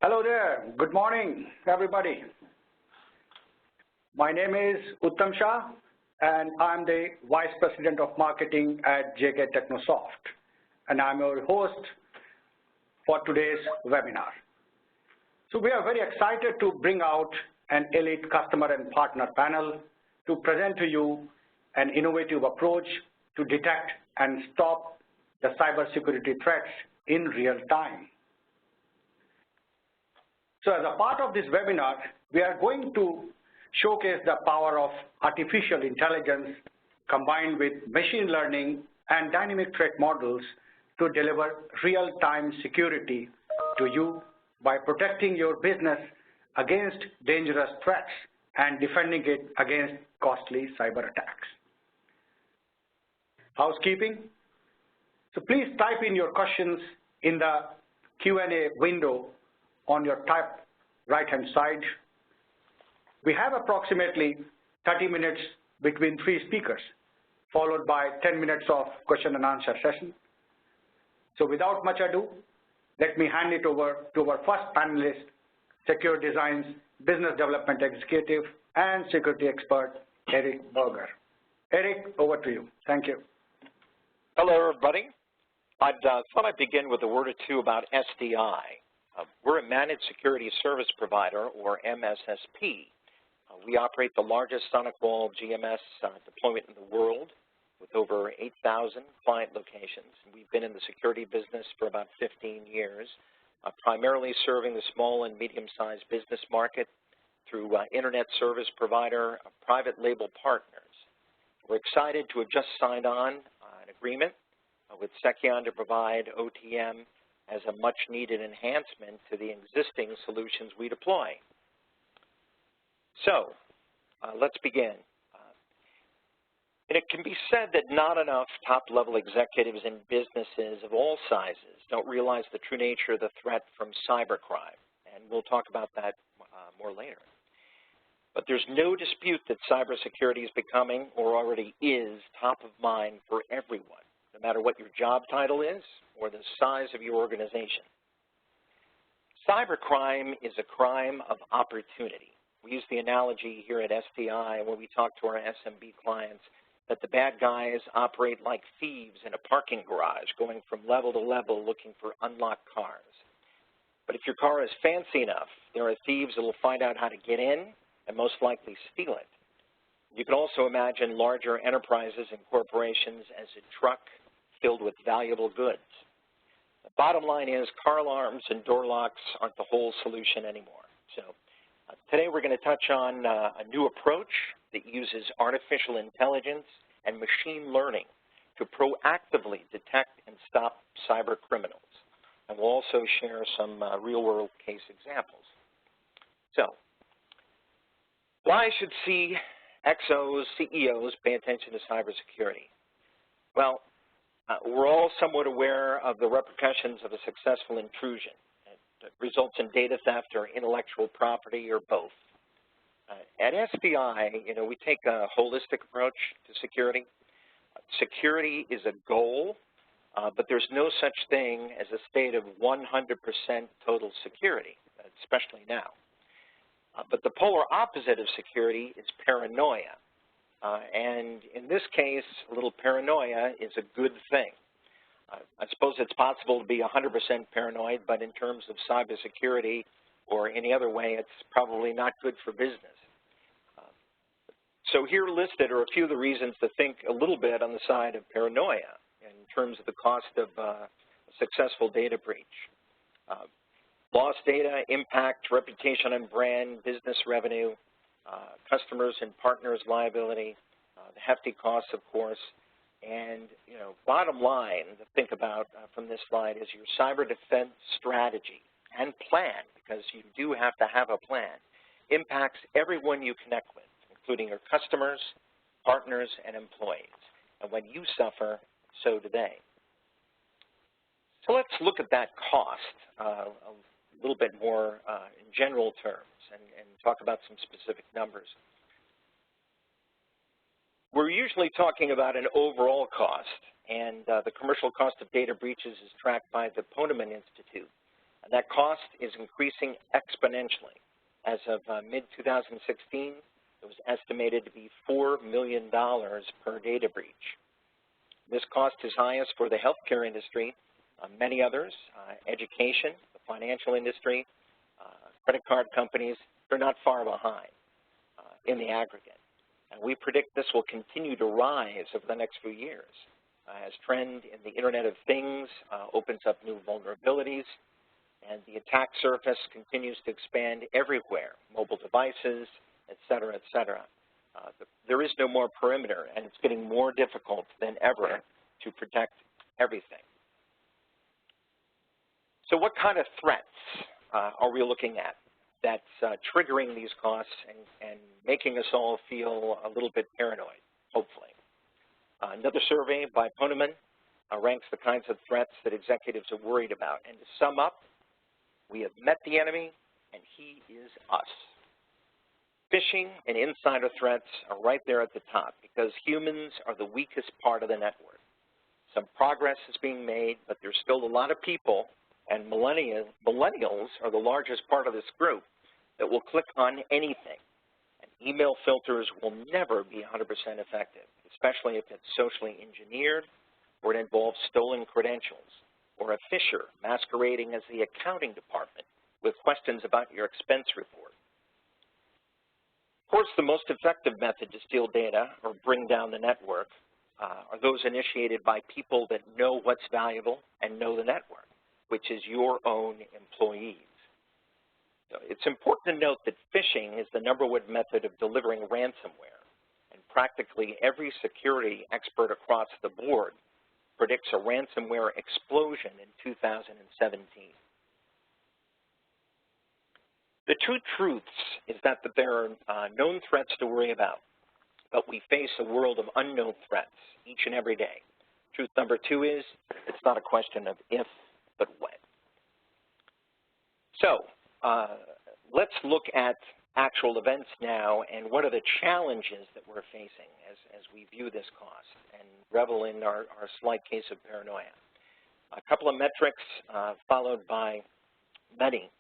Hello there. Good morning, everybody. My name is Uttam Shah, and I'm the Vice President of Marketing at JK Technosoft, and I'm your host for today's webinar. So we are very excited to bring out an elite customer and partner panel to present to you an innovative approach to detect and stop the cybersecurity threats in real time. So as a part of this webinar, we are going to showcase the power of artificial intelligence combined with machine learning and dynamic threat models to deliver real-time security to you by protecting your business against dangerous threats and defending it against costly cyber attacks. Housekeeping. So please type in your questions in the Q&A window on your top right-hand side. We have approximately 30 minutes between three speakers, followed by 10 minutes of question and answer session. So without much ado, let me hand it over to our first panelist, Secure Design's Business Development Executive and Security Expert, Eric Berger. Eric, over to you. Thank you. Hello, everybody. I thought I'd begin with a word or two about SDI. We're a managed security service provider, or MSSP. We operate the largest sonic wall GMS deployment in the world with over 8,000 client locations. We've been in the security business for about 15 years, primarily serving the small and medium-sized business market through internet service provider, private label partners. We're excited to have just signed on an agreement with Second to provide OTM as a much-needed enhancement to the existing solutions we deploy. So, let's begin. And it can be said that not enough top-level executives in businesses of all sizes don't realize the true nature of the threat from cybercrime, and we'll talk about that more later. But there's no dispute that cybersecurity is becoming, or already is, top of mind for everyone, no matter what your job title is or the size of your organization. Cybercrime is a crime of opportunity. We use the analogy here at SDI when we talk to our SMB clients that the bad guys operate like thieves in a parking garage, going from level to level looking for unlocked cars. But if your car is fancy enough, there are thieves that will find out how to get in and most likely steal it. You can also imagine larger enterprises and corporations as a truck filled with valuable goods. The bottom line is car alarms and door locks aren't the whole solution anymore. So today we're going to touch on a new approach that uses artificial intelligence and machine learning to proactively detect and stop cyber criminals. And we'll also share some real-world case examples. So, why should CXOs, CEOs pay attention to cybersecurity? Well, we're all somewhat aware of the repercussions of a successful intrusion. It results in data theft or intellectual property or both. At SDI, we take a holistic approach to security. Security is a goal, but there's no such thing as a state of 100% total security, especially now. But the polar opposite of security is paranoia. And in this case, a little paranoia is a good thing. I suppose it's possible to be 100% paranoid, but in terms of cybersecurity or any other way, it's probably not good for business. So here listed are a few of the reasons to think a little bit on the side of paranoia in terms of the cost of a successful data breach. Lost data, impact, reputation and brand, business revenue, customers and partners liability, the hefty costs, of course, and bottom line to think about from this slide is your cyber defense strategy and plan, because you do have to have a plan, impacts everyone you connect with, including your customers, partners, and employees. And when you suffer, so do they. So let's look at that cost a little bit more in general terms and talk about some specific numbers. We're usually talking about an overall cost, and the commercial cost of data breaches is tracked by the Poneman Institute. And that cost is increasing exponentially. As of mid-2016, it was estimated to be $4 million per data breach. This cost is highest for the healthcare industry, many others, education, the financial industry, credit card companies. They're not far behind in the aggregate. And we predict this will continue to rise over the next few years as trend in the Internet of Things opens up new vulnerabilities, and the attack surface continues to expand everywhere, mobile devices, et cetera, et cetera. There is no more perimeter, and it's getting more difficult than ever to protect everything. So what kind of threats are we looking at that's triggering these costs and making us all feel a little bit paranoid, hopefully? Another survey by Poneman ranks the kinds of threats that executives are worried about. And to sum up, we have met the enemy, and he is us. Phishing and insider threats are right there at the top because humans are the weakest part of the network. Some progress is being made, but there's still a lot of people, and millennials are the largest part of this group, that will click on anything. And email filters will never be 100% effective, especially if it's socially engineered or it involves stolen credentials or a phisher masquerading as the accounting department with questions about your expense report. Of course, the most effective method to steal data or bring down the network are those initiated by people that know what's valuable and know the network, which is your own employees. So it's important to note that phishing is the #1 method of delivering ransomware, and practically every security expert across the board predicts a ransomware explosion in 2017. The two truths is that there are known threats to worry about, but we face a world of unknown threats each and every day. Truth number 2 is it's not a question of if, but when. So let's look at actual events now and what are the challenges that we're facing as we view this cost and revel in our slight case of paranoia. A couple of metrics followed by many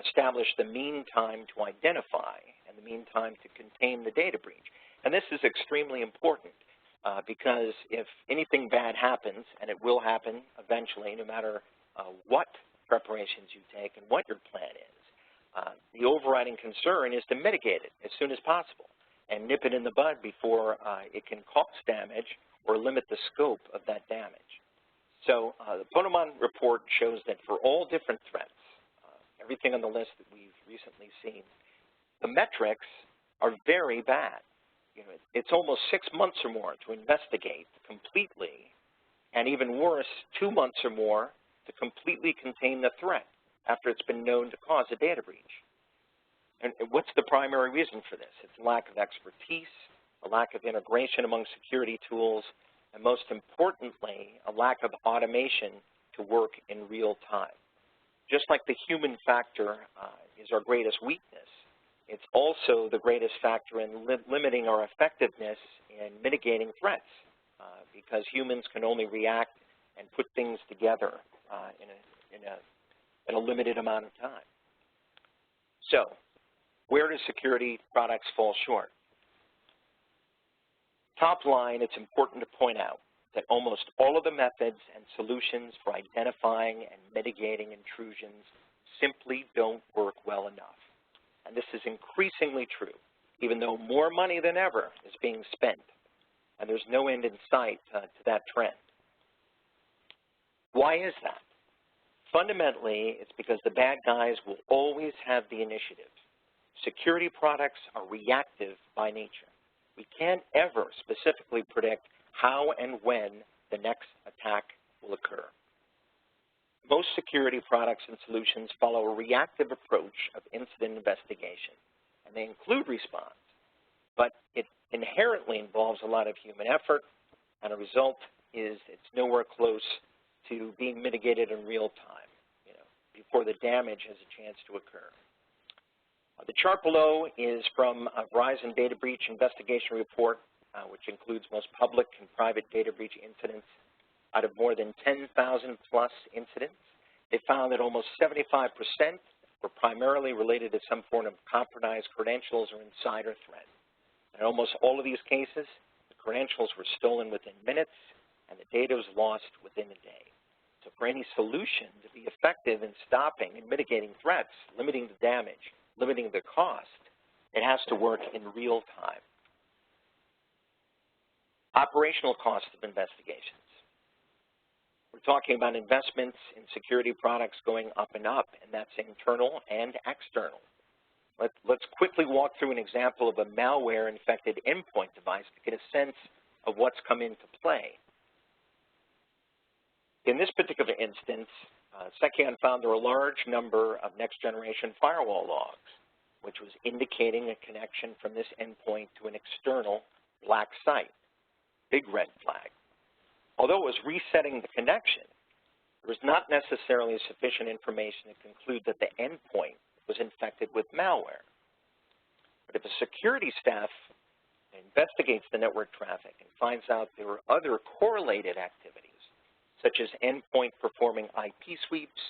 establish the mean time to identify and the mean time to contain the data breach. And this is extremely important because if anything bad happens, and it will happen eventually no matter what preparations you take and what your plan is, the overriding concern is to mitigate it as soon as possible and nip it in the bud before it can cause damage or limit the scope of that damage. So the Poneman report shows that for all different threats, everything on the list that we've recently seen, the metrics are very bad. You know, it's almost 6 months or more to investigate completely, and even worse, 2 months or more to completely contain the threat after it's been known to cause a data breach. And what's the primary reason for this? It's lack of expertise, a lack of integration among security tools, and most importantly, a lack of automation to work in real time. Just like the human factor is our greatest weakness, it's also the greatest factor in limiting our effectiveness in mitigating threats because humans can only react and put things together in a limited amount of time. So, where do security products fall short? Top line, it's important to point out that almost all of the methods and solutions for identifying and mitigating intrusions simply don't work well enough. And this is increasingly true, even though more money than ever is being spent, and there's no end in sight to that trend. Why is that? Fundamentally, it's because the bad guys will always have the initiative. Security products are reactive by nature. We can't ever specifically predict how and when the next attack will occur. Most security products and solutions follow a reactive approach of incident investigation, and they include response, but it inherently involves a lot of human effort, and the result is it's nowhere close to being mitigated in real time, before the damage has a chance to occur. The chart below is from a Verizon Data Breach Investigation Report, which includes most public and private data breach incidents. Out of more than 10,000 plus incidents, They found that almost 75% were primarily related to some form of compromised credentials or insider threat. In almost all of these cases, the credentials were stolen within minutes and the data was lost within a day. So for any solution to be effective in stopping and mitigating threats, limiting the damage, limiting the cost, it has to work in real time. Operational costs of investigations. We're talking about investments in security products going up and up, and that's internal and external. Let's quickly walk through an example of a malware-infected endpoint device to get a sense of what's come into play. In this particular instance, Second found there were a large number of next-generation firewall logs, which was indicating a connection from this endpoint to an external black site. Big red flag. Although it was resetting the connection, there was not necessarily sufficient information to conclude that the endpoint was infected with malware. But if a security staff investigates the network traffic and finds out there were other correlated activities, such as endpoint performing IP sweeps,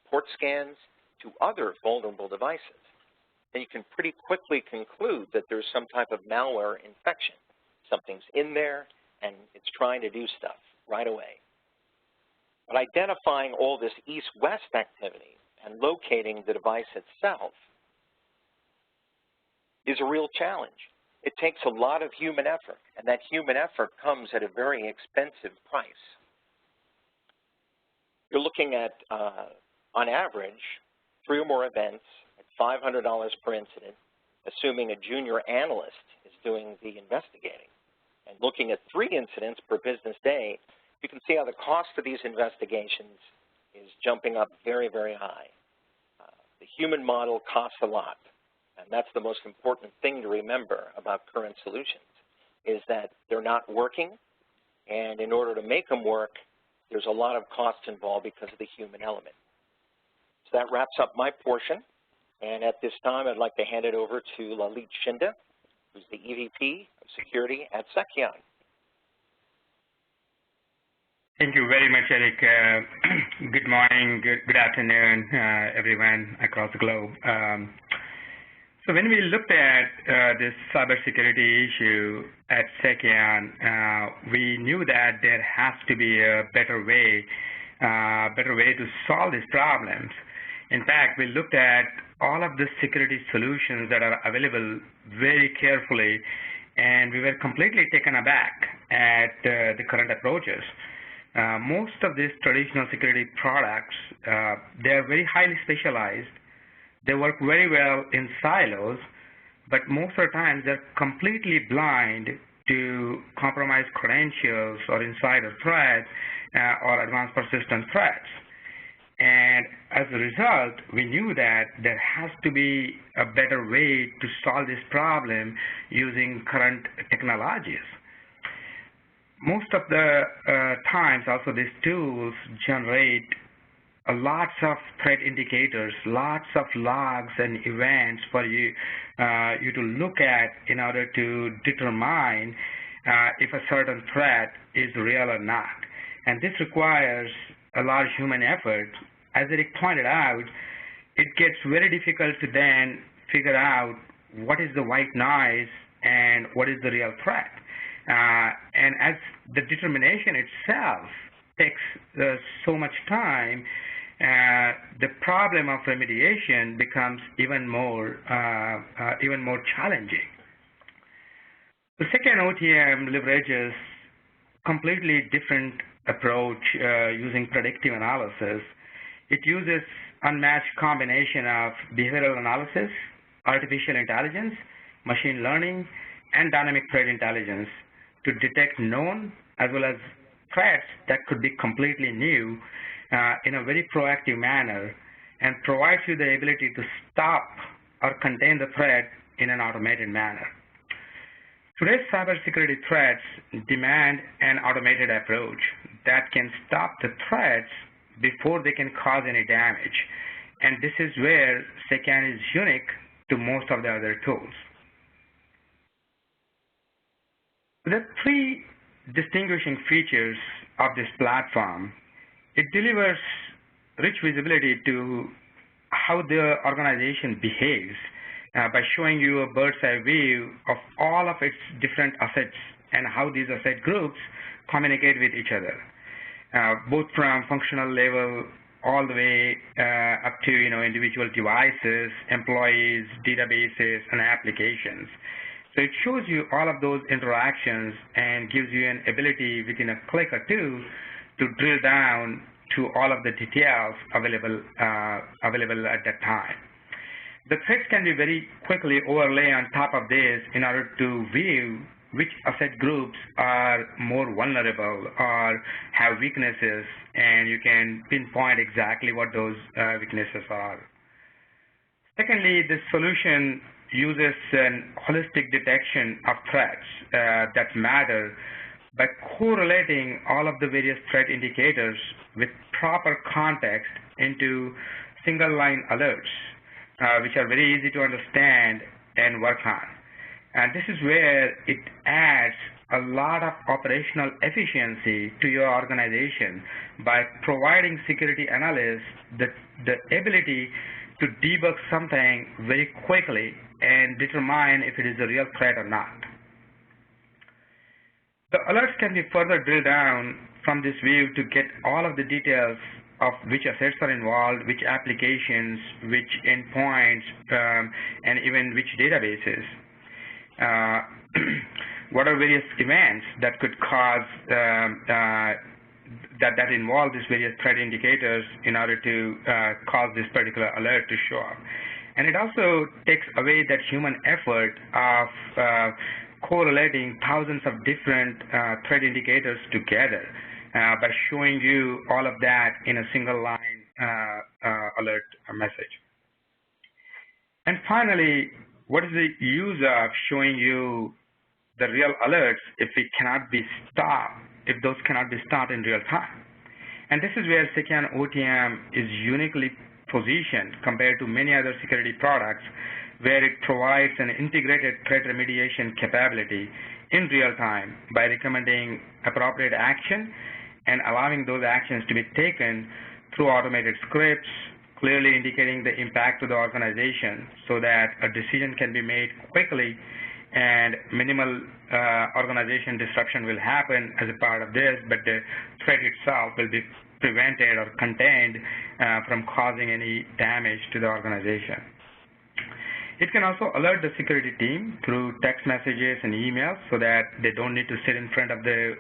port scans to other vulnerable devices, then you can pretty quickly conclude that there's some type of malware infection. Something's in there and it's trying to do stuff right away. But identifying all this east-west activity and locating the device itself is a real challenge. It takes a lot of human effort, and that human effort comes at a very expensive price. You're looking at, on average, 3 or more events at $500 per incident, assuming a junior analyst is doing the investigating. And looking at 3 incidents per business day, you can see how the cost of these investigations is jumping up very, very high. The human model costs a lot, and that's the most important thing to remember about current solutions, is that they're not working, and in order to make them work, there's a lot of costs involved because of the human element. So that wraps up my portion, and at this time, I'd like to hand it over to Lalit Shinde, who's the EVP of Security at Second. Thank you very much, Eric. Good morning, good afternoon, everyone across the globe. So when we looked at this cybersecurity issue at Second, we knew that there has to be a better way to solve these problems. In fact, we looked at all of the security solutions that are available very carefully, and we were completely taken aback at the current approaches. Most of these traditional security products, they're very highly specialized. They work very well in silos, but most of the time they're completely blind to compromised credentials or insider threats or advanced persistent threats. And as a result, we knew that there has to be a better way to solve this problem using current technologies. Most of the times, also, these tools generate lots of threat indicators, lots of logs and events for you to look at in order to determine if a certain threat is real or not. And this requires a large human effort. As Eric pointed out, it gets very difficult to then figure out what is the white noise and what is the real threat. And as the determination itself takes so much time, the problem of remediation becomes even more challenging. The Second OTM leverages completely different approach using predictive analysis. It uses unmatched combination of behavioral analysis, artificial intelligence, machine learning, and dynamic threat intelligence to detect known as well as threats that could be completely new in a very proactive manner, and provides you the ability to stop or contain the threat in an automated manner. Today's cybersecurity threats demand an automated approach that can stop the threats before they can cause any damage. And this is where Second is unique to most of the other tools. There are 3 distinguishing features of this platform. It delivers rich visibility to how the organization behaves by showing you a bird's eye view of all of its different assets and how these asset groups communicate with each other, both from functional level all the way up to individual devices, employees, databases, and applications. So it shows you all of those interactions and gives you an ability within a click or two to drill down to all of the details available at that time. The threats can be very quickly overlay on top of this in order to view which asset groups are more vulnerable or have weaknesses, and you can pinpoint exactly what those weaknesses are. Secondly, this solution uses an holistic detection of threats that matter by correlating all of the various threat indicators with proper context into single-line alerts, which are very easy to understand and work on. And this is where it adds a lot of operational efficiency to your organization by providing security analysts the ability to debug something very quickly and determine if it is a real threat or not. The alerts can be further drilled down from this view to get all of the details of which assets are involved, which applications, which endpoints, and even which databases. What are various events that could cause that involve these various threat indicators in order to cause this particular alert to show up. And it also takes away that human effort of correlating thousands of different threat indicators together by showing you all of that in a single line alert message. And finally, what is the use of showing you the real alerts if those cannot be stopped in real time? And this is where Second OTM is uniquely positioned compared to many other security products, where it provides an integrated threat remediation capability in real time by recommending appropriate action and allowing those actions to be taken through automated scripts, clearly indicating the impact to the organization so that a decision can be made quickly and minimal organization disruption will happen as a part of this, but the threat itself will be prevented or contained from causing any damage to the organization. It can also alert the security team through text messages and emails so that they don't need to sit in front of the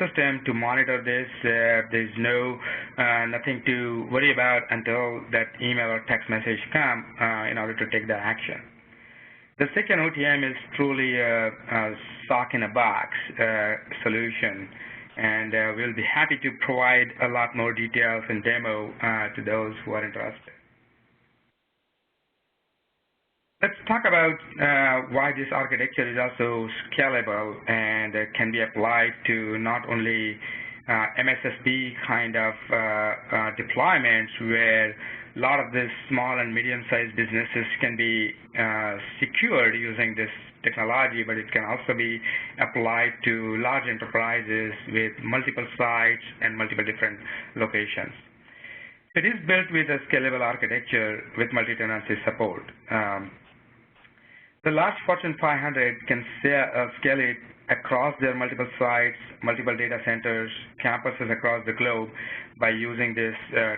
system to monitor this. There's nothing to worry about until that email or text message come in order to take the action. The Second OTM is truly a sock in a box solution, and we'll be happy to provide a lot more details and demo to those who are interested. Let's talk about why this architecture is also scalable and can be applied to not only MSSP kind of deployments where a lot of these small and medium-sized businesses can be secured using this technology, but it can also be applied to large enterprises with multiple sites and multiple different locations. It is built with a scalable architecture with multi-tenancy support. The large Fortune 500 can scale it across their multiple sites, multiple data centers, campuses across the globe by using this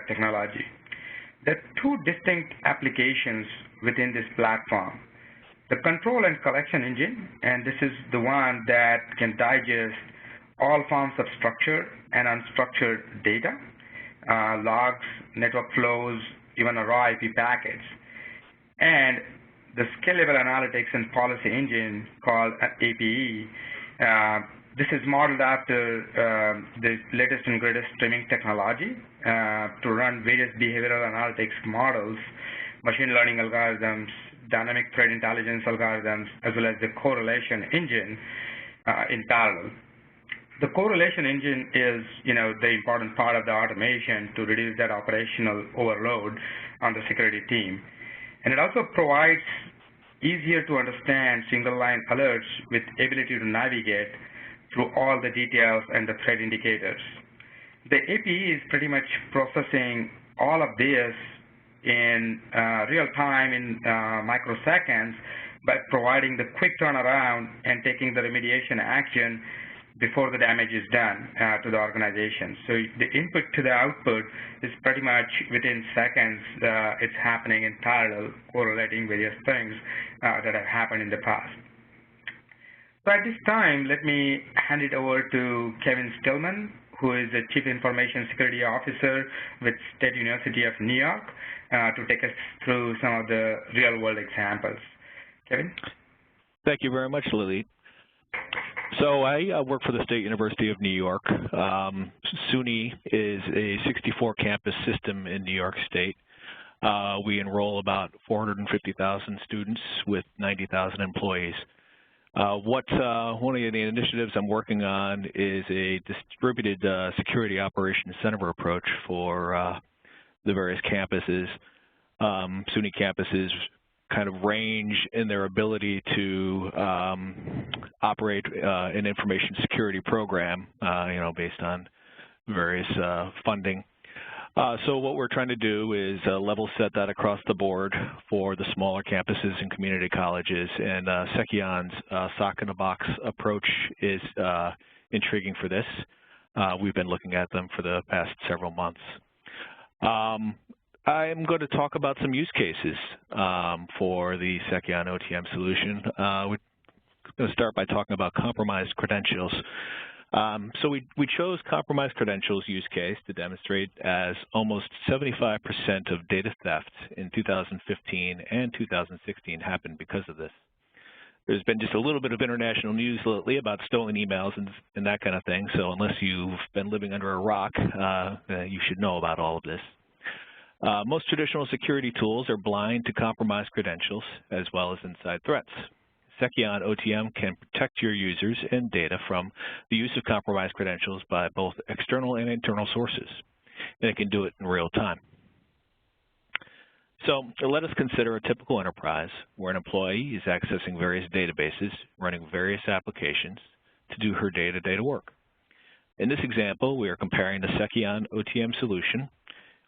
technology. There are two distinct applications within this platform. The control and collection engine, and this is the one that can digest all forms of structured and unstructured data, logs, network flows, even raw IP packets. And the Scalable Analytics and Policy Engine called APE. This is modeled after the latest and greatest streaming technology to run various behavioral analytics models, machine learning algorithms, dynamic threat intelligence algorithms, as well as the correlation engine in parallel. The correlation engine is, the important part of the automation to reduce that operational overload on the security team. And it also provides easier to understand single line alerts with ability to navigate through all the details and the threat indicators. the APE is pretty much processing all of this in real time in microseconds, but providing the quick turnaround and taking the remediation action before the damage is done to the organization. So the input to the output is pretty much within seconds. It's happening in parallel, correlating various things that have happened in the past. So at this time, let me hand it over to Kevin Stillman, who is the Chief Information Security Officer with State University of New York, to take us through some of the real-world examples. Kevin? Thank you very much, Lalit. So I work for the State University of New York. SUNY is a 64-campus system in New York State. We enroll about 450,000 students with 90,000 employees. One of the initiatives I'm working on is a distributed security operations center approach for the various campuses. SUNY campuses kind of range in their ability to operate an information security program, based on various funding. So what we're trying to do is level set that across the board for the smaller campuses and community colleges. And Secion's SOC-in-a-Box approach is intriguing for this. We've been looking at them for the past several months. I'm going to talk about some use cases for the Second OTM solution. We're going to start by talking about compromised credentials. So we chose compromised credentials use case to demonstrate as almost 75% of data theft in 2015 and 2016 happened because of this. There's been just a little bit of international news lately about stolen emails and that kind of thing, so unless you've been living under a rock, you should know about all of this. Most traditional security tools are blind to compromised credentials as well as inside threats. Second OTM can protect your users and data from the use of compromised credentials by both external and internal sources, and it can do it in real time. So let us consider a typical enterprise where an employee is accessing various databases, running various applications to do her day-to-day work. In this example, we are comparing the Second OTM solution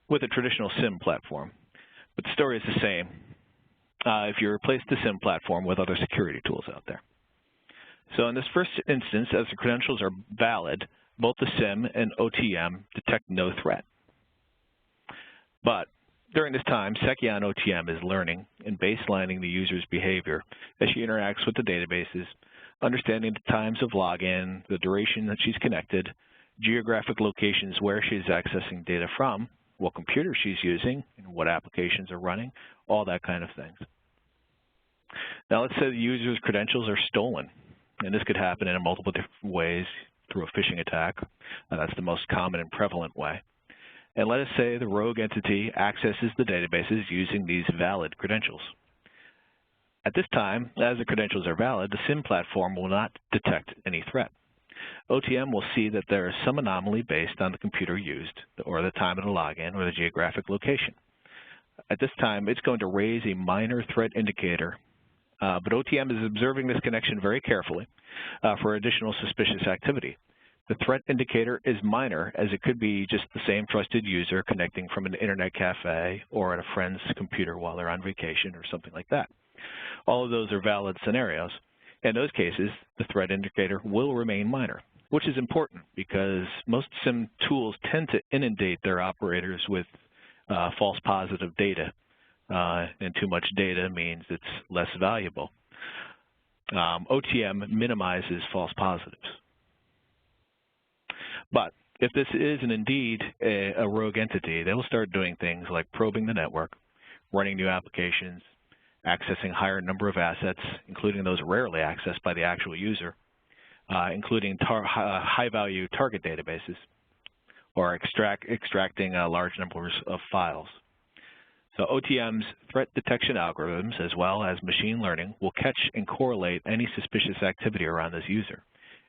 with a traditional SIM platform, but the story is the same if you replace the SIM platform with other security tools out there. So in this first instance, as the credentials are valid, both the SIM and OTM detect no threat. But during this time, Second OTM is learning and baselining the user's behavior as she interacts with the databases, understanding the times of login, the duration that she's connected, geographic locations where she's accessing data from, what computer she's using, and what applications are running, all that kind of things. Now let's say the user's credentials are stolen, and this could happen in multiple different ways through a phishing attack. That's the most common and prevalent way. And let us say the rogue entity accesses the databases using these valid credentials. At this time, as the credentials are valid, the SIM platform will not detect any threat. OTM will see that there is some anomaly based on the computer used, or the time of the login, or the geographic location. At this time, it's going to raise a minor threat indicator, but OTM is observing this connection very carefully for additional suspicious activity. The threat indicator is minor, as it could be just the same trusted user connecting from an internet cafe or at a friend's computer while they're on vacation or something like that. All of those are valid scenarios. In those cases, the threat indicator will remain minor, which is important because most SIM tools tend to inundate their operators with false positive data, and too much data means it's less valuable. OTM minimizes false positives. But if this is indeed a rogue entity, they will start doing things like probing the network, running new applications, accessing a higher number of assets, including those rarely accessed by the actual user, including high-value target databases, or extracting large numbers of files. So OTM's threat detection algorithms, as well as machine learning, will catch and correlate any suspicious activity around this user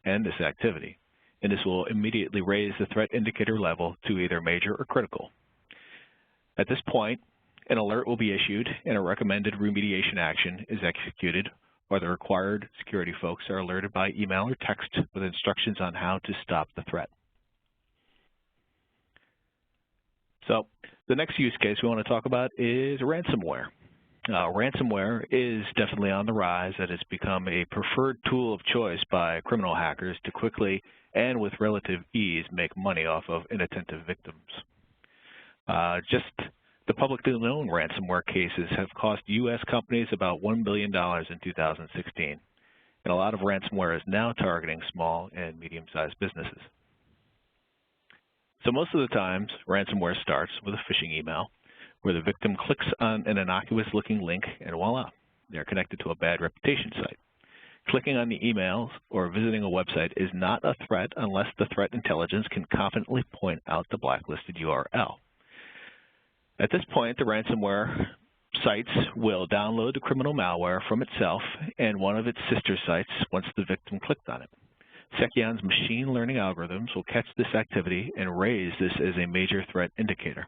and this activity, and this will immediately raise the threat indicator level to either major or critical. At this point, an alert will be issued and a recommended remediation action is executed, or the required security folks are alerted by email or text with instructions on how to stop the threat. So the next use case we want to talk about is ransomware. Ransomware is definitely on the rise. That has become a preferred tool of choice by criminal hackers to quickly and with relative ease make money off of inattentive victims. Just the publicly known ransomware cases have cost U.S. companies about $1 billion in 2016, and a lot of ransomware is now targeting small and medium-sized businesses. So most of the times, ransomware starts with a phishing email where the victim clicks on an innocuous-looking link and voila, they're connected to a bad reputation site. Clicking on the emails or visiting a website is not a threat unless the threat intelligence can confidently point out the blacklisted URL. At this point, the ransomware sites will download the criminal malware from itself and one of its sister sites once the victim clicked on it. Secion's machine learning algorithms will catch this activity and raise this as a major threat indicator.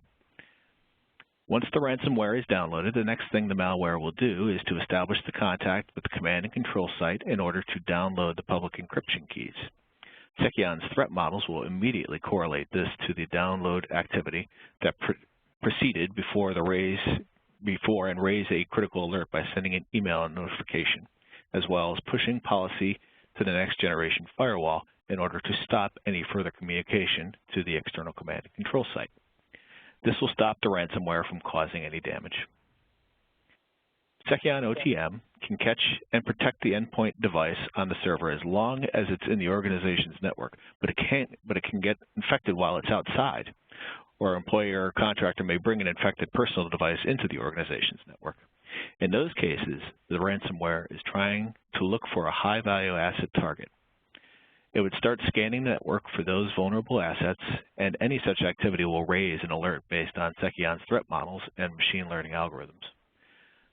Once the ransomware is downloaded, the next thing the malware will do is to establish the contact with the command and control site in order to download the public encryption keys. Secion's threat models will immediately correlate this to the download activity that preceded before and raise a critical alert by sending an email notification, as well as pushing policy to the next generation firewall in order to stop any further communication to the external command and control site. This will stop the ransomware from causing any damage. Second OTM can catch and protect the endpoint device on the server as long as it's in the organization's network, but it can get infected while it's outside, or an employer or contractor may bring an infected personal device into the organization's network. In those cases, the ransomware is trying to look for a high-value asset target. It would start scanning the network for those vulnerable assets, and any such activity will raise an alert based on Secion's threat models and machine learning algorithms.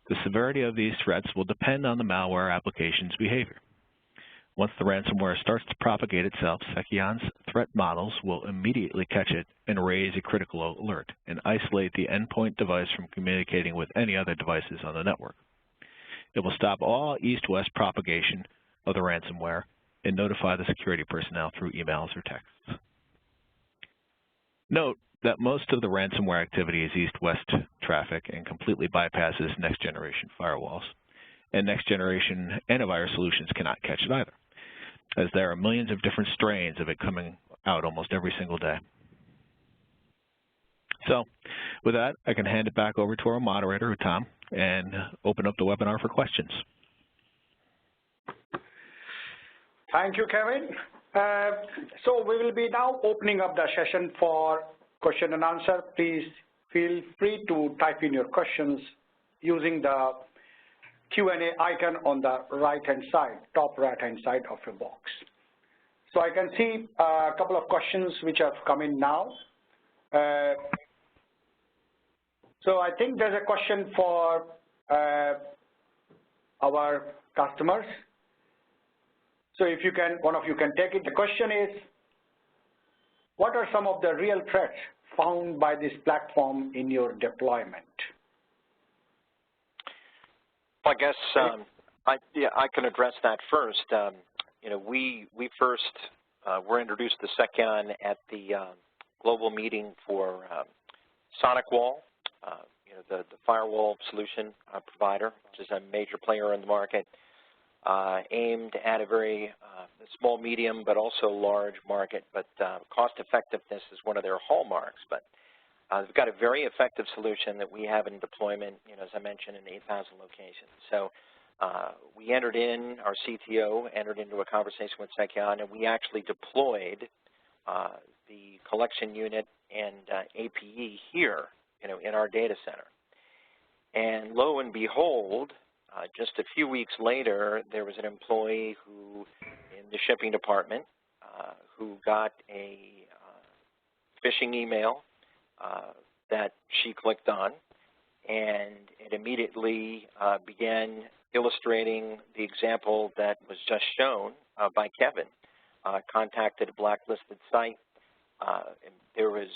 The severity of these threats will depend on the malware application's behavior. Once the ransomware starts to propagate itself, Secion's threat models will immediately catch it and raise a critical alert and isolate the endpoint device from communicating with any other devices on the network. It will stop all east-west propagation of the ransomware and notify the security personnel through emails or texts. Note that most of the ransomware activity is east-west traffic and completely bypasses next-generation firewalls, and next-generation antivirus solutions cannot catch it either, as there are millions of different strains of it coming out almost every single day. So with that, I can hand it back over to our moderator, Tom, and open up the webinar for questions. Thank you, Kevin. So we will be now opening up the session for question and answer. Please feel free to type in your questions using the Q&A icon on the right-hand side, top right-hand side of your box. So I can see a couple of questions which have come in now. So I think there's a question for our customers. So if you can, one of you can take it. The question is, what are some of the real threats found by this platform in your deployment? I guess I can address that first. We first were introduced to Secon at the global meeting for SonicWall, the firewall solution provider, which is a major player in the market, aimed at a very small, medium, but also large market. But cost effectiveness is one of their hallmarks. But they've got a very effective solution that we have in deployment, as I mentioned, in 8,000 locations. So we entered in, our CTO entered into a conversation with Secon, and we actually deployed the collection unit and APE here, in our data center. And lo and behold, just a few weeks later, there was an employee who, in the shipping department, who got a phishing email that she clicked on, and it immediately began illustrating the example that was just shown by Kevin. Contacted a blacklisted site. There was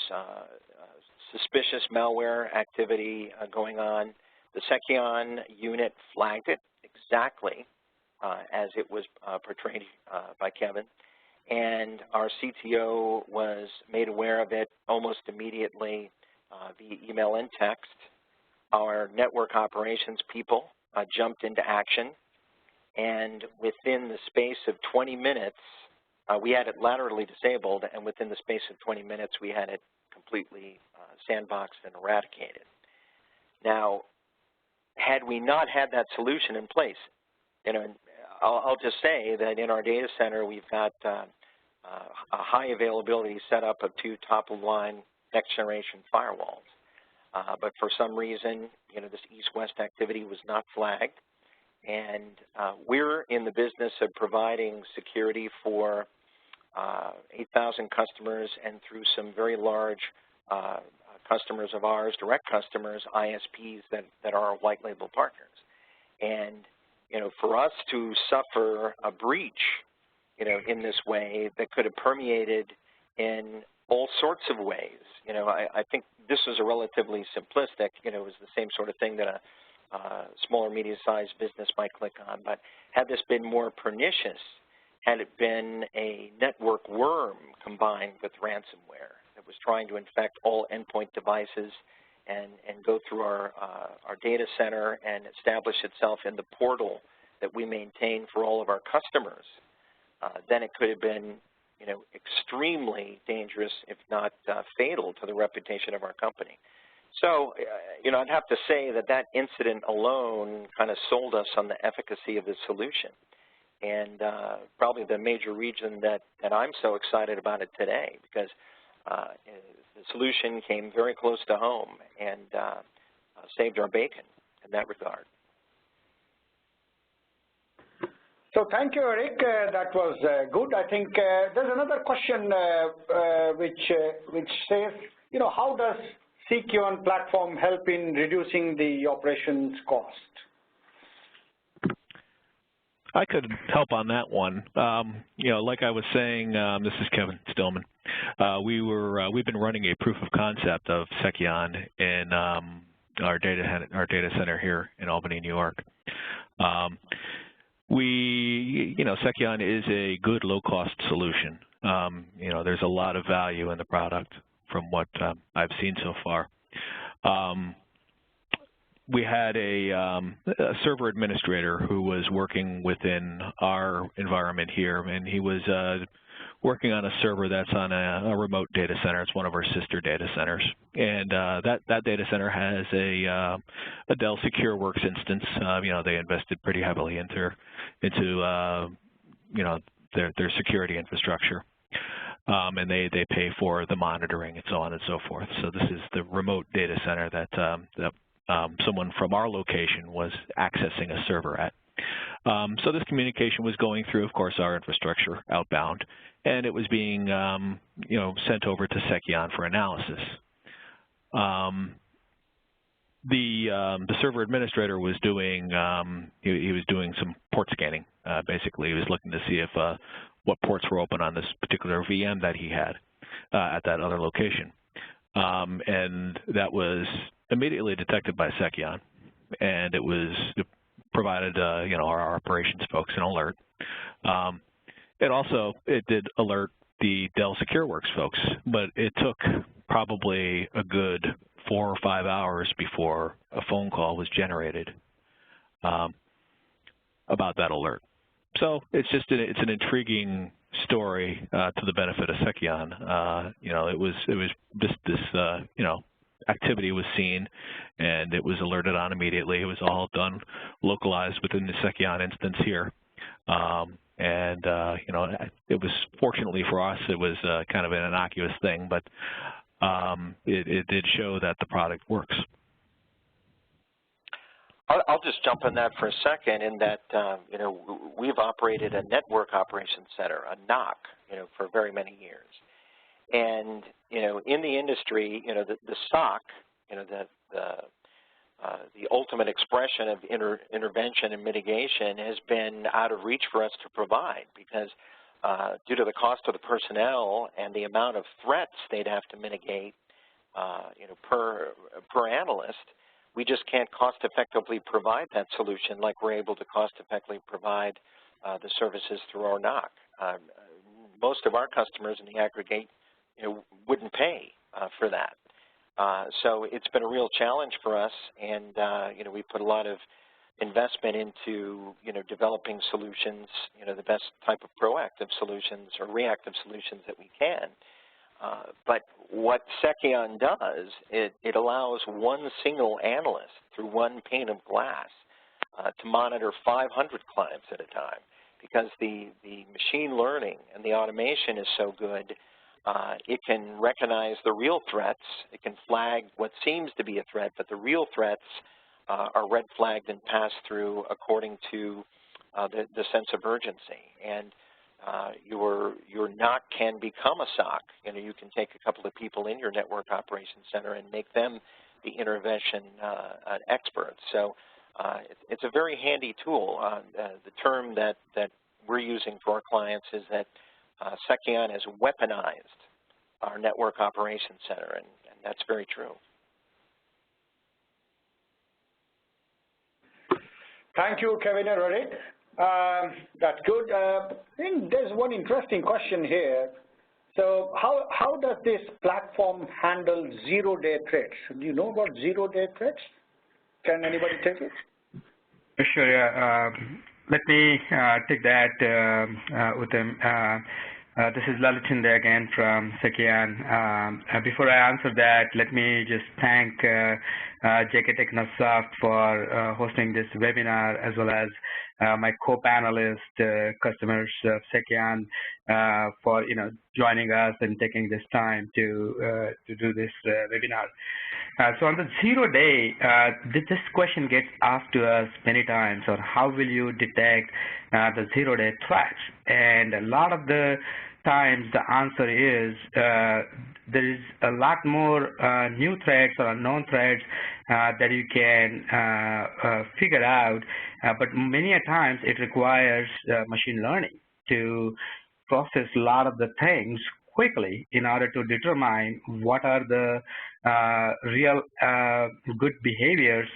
suspicious malware activity going on. The Secon unit flagged it exactly as it was portrayed by Kevin, and our CTO was made aware of it almost immediately, via email and text. Our network operations people jumped into action, and within the space of 20 minutes, we had it laterally disabled, and within the space of 20 minutes, we had it completely sandboxed and eradicated. Now, had we not had that solution in place, I'll just say that in our data center, we've got a high availability setup of 2 top-of-line next-generation firewalls. But for some reason, this east-west activity was not flagged. And we're in the business of providing security for 8,000 customers and through some very large customers of ours, direct customers, ISPs that are our white label partners. And, for us to suffer a breach, in this way that could have permeated in all sorts of ways, I think this was a relatively simplistic, it was the same sort of thing that a smaller medium-sized business might click on. But had this been more pernicious, had it been a network worm combined with ransomware that was trying to infect all endpoint devices and go through our data center and establish itself in the portal that we maintain for all of our customers, then it could have been, extremely dangerous, if not fatal, to the reputation of our company. So, I'd have to say that incident alone kind of sold us on the efficacy of the solution. And probably the major reason that I'm so excited about it today, because the solution came very close to home and saved our bacon in that regard. So thank you, Eric. That was good. I think there's another question which says, how does CQ1 platform help in reducing the operations cost? I could help on that one. Like I was saying, this is Kevin Stillman. We've been running a proof of concept of Secyon in our data center here in Albany, New York. Secyon is a good low-cost solution. There's a lot of value in the product from what I've seen so far. We had a server administrator who was working within our environment here, and he was working on a server that's on a remote data center. It's one of our sister data centers, and that data center has a Dell SecureWorks instance. They invested pretty heavily into their security infrastructure, and they pay for the monitoring and so on and so forth. So this is the remote data center that someone from our location was accessing a server at. So this communication was going through, of course, our infrastructure outbound, and it was being, sent over to Secyon for analysis. The server administrator was doing, he was doing some port scanning. Basically, he was looking to see if what ports were open on this particular VM that he had at that other location, and that was immediately detected by Secyon, and it provided our operations folks an alert. It did alert the Dell SecureWorks folks, but it took probably a good 4 or 5 hours before a phone call was generated about that alert. So it's an intriguing story to the benefit of Secyon. It was this activity was seen, and it was alerted on immediately. It was all done localized within the Secyon instance here, it was, fortunately for us, it was kind of an innocuous thing, but it did show that the product works. I'll just jump on that for a second. In that, we've operated a network operations center, a NOC, for very many years. And, in the industry, the SOC, the ultimate expression of intervention and mitigation has been out of reach for us to provide because due to the cost of the personnel and the amount of threats they'd have to mitigate, per analyst, we just can't cost-effectively provide that solution like we're able to cost-effectively provide the services through our NOC. Most of our customers in the aggregate wouldn't pay for that. So it's been a real challenge for us, and we put a lot of investment into developing solutions, the best type of proactive solutions or reactive solutions that we can. But what Sekion does, it allows one single analyst through one pane of glass to monitor 500 clients at a time, because the machine learning and the automation is so good. It can recognize the real threats. It can flag what seems to be a threat, but the real threats are red flagged and passed through according to the sense of urgency. And your NOC can become a SOC. You can take a couple of people in your network operations center and make them the intervention experts. So it's a very handy tool. The term that we're using for our clients is that Sekion has weaponized our network operations center, and that's very true. Thank you, Kevin and Rohit. That's good. I think there's one interesting question here. So how does this platform handle zero-day threats? Do you know about zero-day threats? Can anybody take it? Sure, yeah. Let me take that, Uttam. This is Lalitinda again from Sekion. Before I answer that, let me just thank JK Technosoft for hosting this webinar, as well as my co-panelist, customers of Sekion, for joining us and taking this time to do this webinar. So on the 0 day, this question gets asked to us many times, or how will you detect the 0 day threats? And a lot of the times the answer is there is a lot more new threats or unknown threats that you can figure out, but many a times it requires machine learning to process a lot of the things quickly in order to determine what are the real good behaviors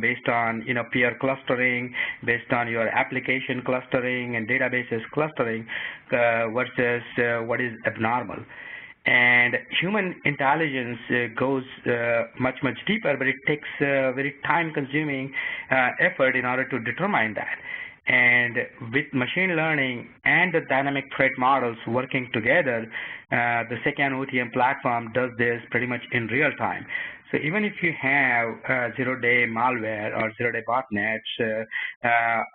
based on peer clustering, based on your application clustering and databases clustering versus what is abnormal. And human intelligence goes much deeper, but it takes a very time-consuming effort in order to determine that. And with machine learning and the dynamic threat models working together, the Second OTM platform does this pretty much in real time. So even if you have zero-day malware or zero-day botnets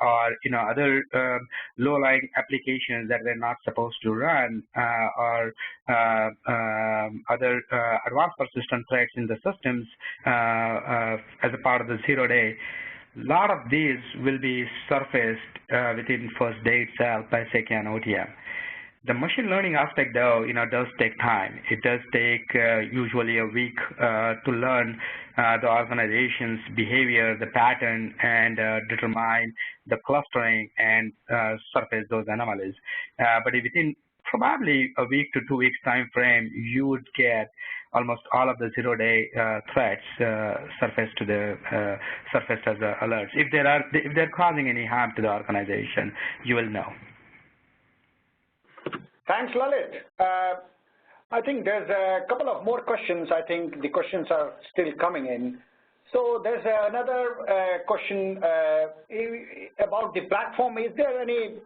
or other low-lying applications that were not supposed to run, or other advanced persistent threats in the systems as a part of the zero-day, a lot of these will be surfaced within first day itself by Second OTM. The machine learning aspect, though, does take time. It does take usually a week to learn the organization's behavior, the pattern, and determine the clustering and surface those anomalies. But within probably a week to 2 weeks time frame, you would get almost all of the zero-day threats surfaced as alerts. If they're causing any harm to the organization, you will know. Thanks, Lalit. I think there's a couple of more questions. I think the questions are still coming in. So there's another question about the platform. Is there any,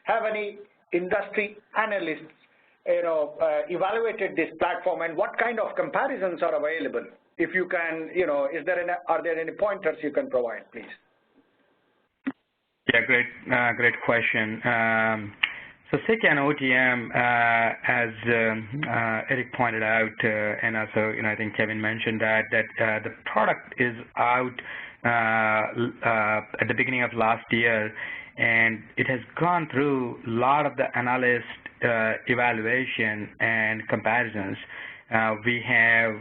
have any industry analysts, evaluated this platform, and what kind of comparisons are available? If you can, are there any pointers you can provide, please? Yeah, great question. So Second OTM, as Eric pointed out, and also I think Kevin mentioned that the product is out at the beginning of last year, and it has gone through a lot of the analyst evaluation and comparisons. We have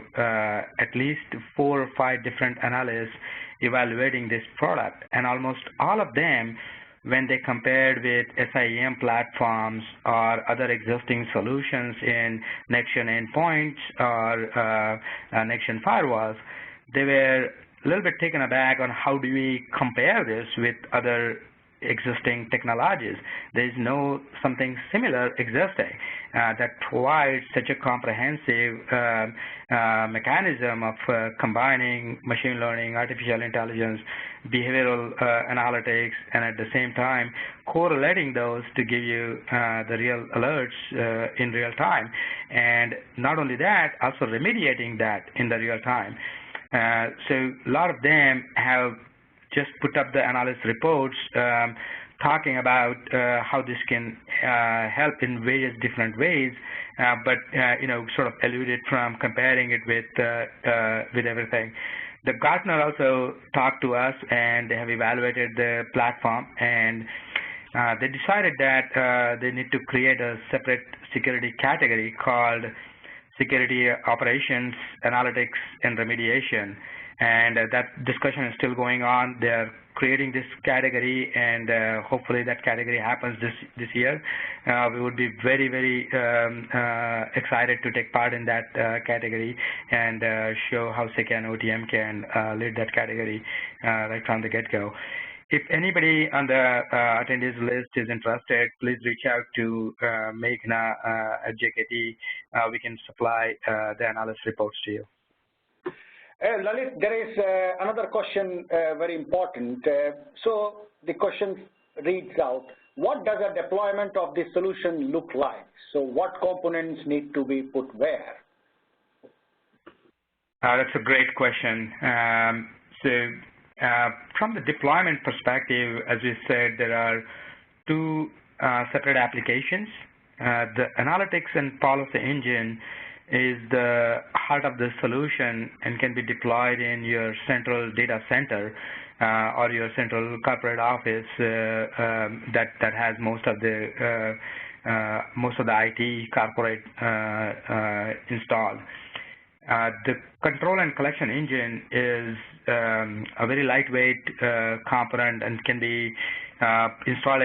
at least 4 or 5 different analysts evaluating this product, and almost all of them, when they compared with SIEM platforms or other existing solutions in next-gen endpoints or next-gen firewalls, they were a little bit taken aback on how do we compare this with other existing technologies. There is no something similar existing. that provides such a comprehensive mechanism of combining machine learning, artificial intelligence, behavioral analytics, and at the same time correlating those to give you the real alerts in real time. And not only that, also remediating that in the real time. So a lot of them have just put up the analysis reports talking about how this can help in various different ways, but sort of eluded from comparing it with everything. The Gartner also talked to us, and they have evaluated the platform, and they decided that they need to create a separate security category called Security Operations, Analytics, and Remediation. And that discussion is still going on. They're creating this category, and hopefully that category happens this year. We would be very, very excited to take part in that category and show how Second OTM can lead that category right from the get-go. If anybody on the attendees list is interested, please reach out to Meghna at JKT. We can supply the analysis reports to you. Lalit, there is another question, very important. So the question reads out, what does a deployment of this solution look like? So what components need to be put where? That's a great question. From the deployment perspective, as we said, there are two separate applications. The analytics and policy engine is the heart of the solution and can be deployed in your central data center or your central corporate office that has most of the IT corporate installed. The control and collection engine is a very lightweight component and can be installed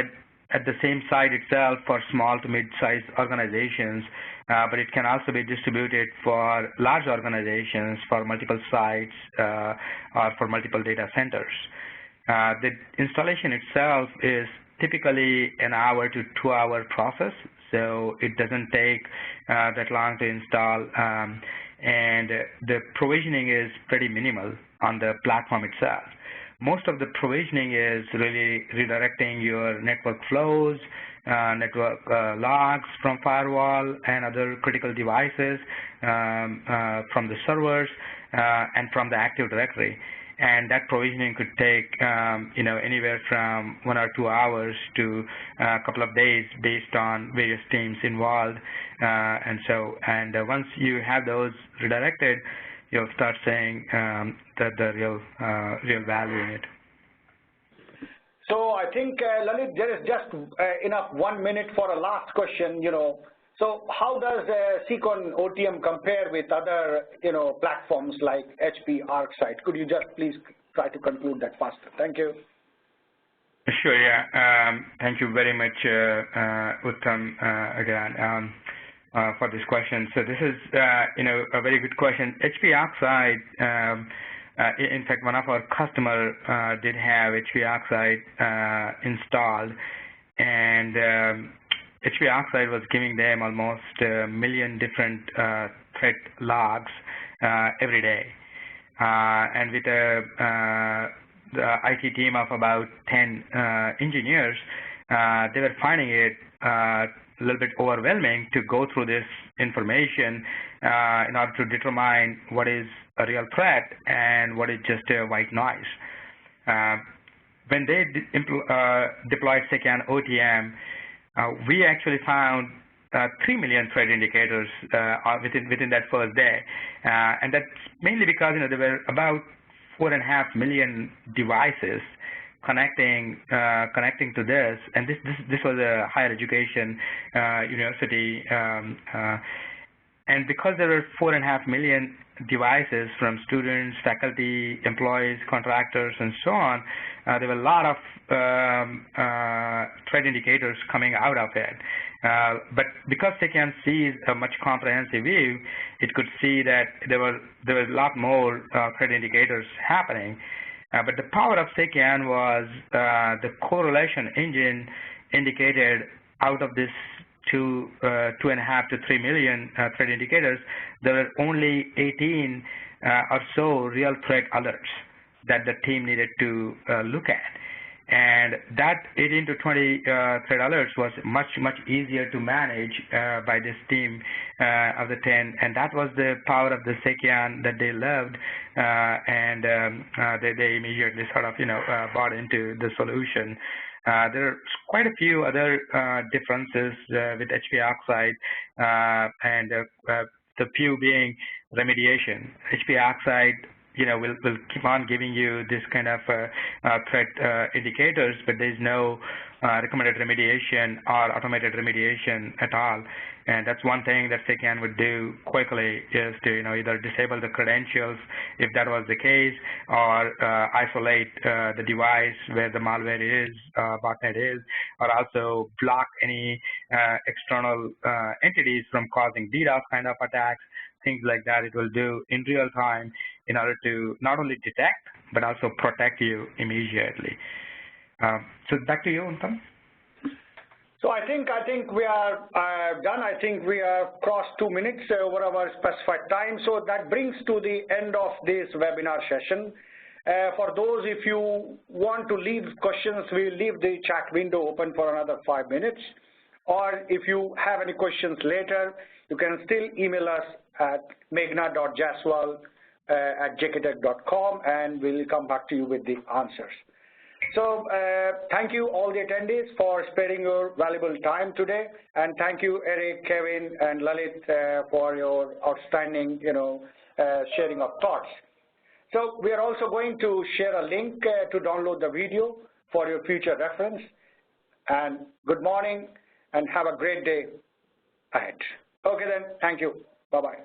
at the same site itself for small to mid-sized organizations, but it can also be distributed for large organizations for multiple sites or for multiple data centers. The installation itself is typically an hour to 2 hour process, so it doesn't take that long to install, and the provisioning is pretty minimal on the platform itself. Most of the provisioning is really redirecting your network flows, network logs from firewall and other critical devices from the servers and from the Active Directory. And that provisioning could take anywhere from 1 or 2 hours to a couple of days based on various teams involved. And once you have those redirected, you'll start seeing the real value in it. So I think, Lalit, there is just enough 1 minute for a last question. So how does Second OTM compare with other platforms like HP ArcSight? Could you just please try to conclude that faster? Thank you. Sure. Yeah. Thank you very much, Uttam, again. For this question. So this is, a very good question. HP ArcSight, in fact, one of our customers did have HP ArcSight installed, and HP ArcSight was giving them almost 1 million different threat logs every day. And with the IT team of about 10 engineers, they were finding it a little bit overwhelming to go through this information in order to determine what is a real threat and what is just a white noise. When they deployed Second OTM, we actually found 3 million threat indicators within that first day, and that's mainly because there were about 4.5 million devices connecting to this, and this was a higher education university, and because there were 4.5 million devices from students, faculty, employees, contractors, and so on, there were a lot of threat indicators coming out of it. But because Second sees a much comprehensive view, it could see that there was a lot more threat indicators happening. But the power of Second was the correlation engine indicated out of this 2.5 to 3 million threat indicators, there were only 18 or so real threat alerts that the team needed to look at. And that 18 to 20 threat alerts was much easier to manage by this team of the 10, and that was the power of the Sekian that they loved, and they immediately sort of bought into the solution. There are quite a few other differences with HP Oxide, and the few being remediation. HP Oxide will keep on giving you this kind of threat indicators, but there's no recommended remediation or automated remediation at all. And that's one thing that Sekian would do quickly is to either disable the credentials if that was the case, or isolate the device where the malware is, botnet is, or also block any external entities from causing DDoS kind of attacks. Things like that it will do in real time in order to not only detect but also protect you immediately. So back to you, Uttam. So I think we are done. I think we have crossed 2 minutes over our specified time. So that brings to the end of this webinar session. For those, if you want to leave questions, we'll leave the chat window open for another 5 minutes. Or if you have any questions later, you can still email us at meghna.jaswal@jktech.com, and we'll come back to you with the answers. So thank you all the attendees for sparing your valuable time today, and thank you Eric, Kevin, and Lalit for your outstanding sharing of thoughts. So we are also going to share a link to download the video for your future reference. And good morning, and have a great day ahead. Okay then, thank you. Bye-bye.